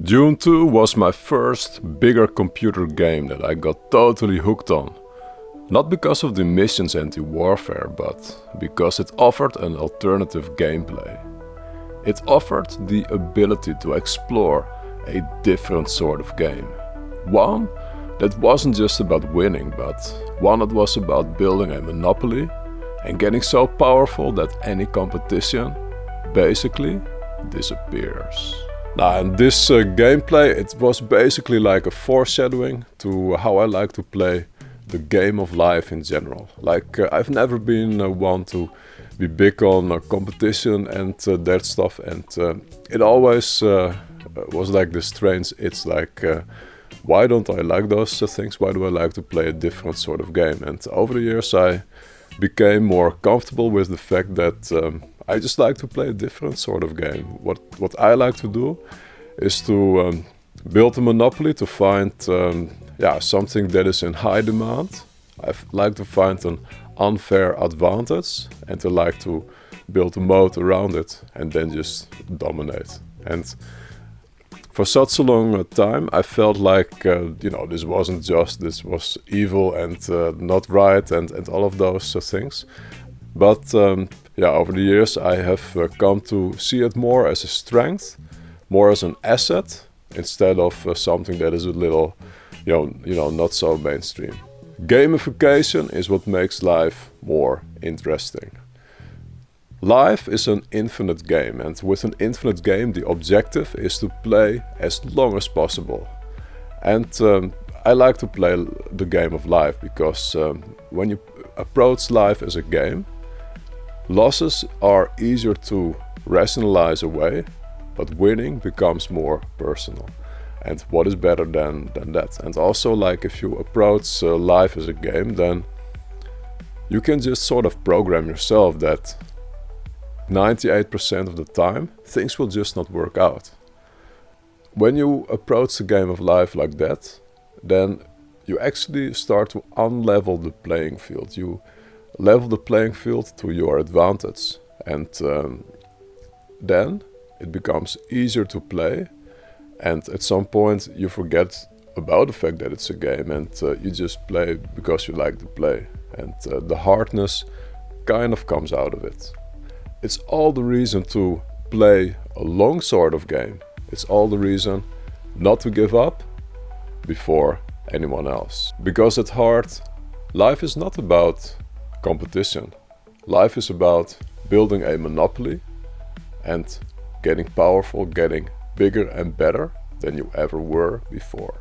Dune 2 was my first bigger computer game that I got totally hooked on. Not because of the missions and the warfare, but because it offered an alternative gameplay. It offered the ability to explore a different sort of game. One that wasn't just about winning, but one that was about building a monopoly and getting so powerful that any competition basically disappears. Now, in this gameplay, it was basically like a foreshadowing to how I like to play the game of life in general. I've never been one to be big on competition and that stuff, and it always was like this strange, it's like, why don't I like those things? Why do I like to play a different sort of game? And over the years I became more comfortable with the fact that I just like to play a different sort of game. What I like to do is to build a monopoly, to find something that is in high demand. I like to find an unfair advantage and to like to build a moat around it and then just dominate. And for such a long time I felt like this wasn't just, this was evil and not right and all of those things. But over the years I have come to see it more as a strength, more as an asset, instead of something that is a little, not so mainstream. Gamification is what makes life more interesting. Life is an infinite game, and with an infinite game the objective is to play as long as possible. And I like to play the game of life because when you approach life as a game, losses are easier to rationalize away, but winning becomes more personal. And what is better than that? And also, like, if you approach life as a game, then you can just sort of program yourself that 98% of the time things will just not work out. When you approach the game of life like that, then you actually start to unlevel the playing field. You level the playing field to your advantage, and then it becomes easier to play, and at some point you forget about the fact that it's a game and you just play because you like to play, and the hardness kind of comes out of it. It's all the reason to play a long sort of game. It's all the reason not to give up before anyone else. Because at heart, life is not about competition. Life is about building a monopoly and getting powerful, getting bigger and better than you ever were before.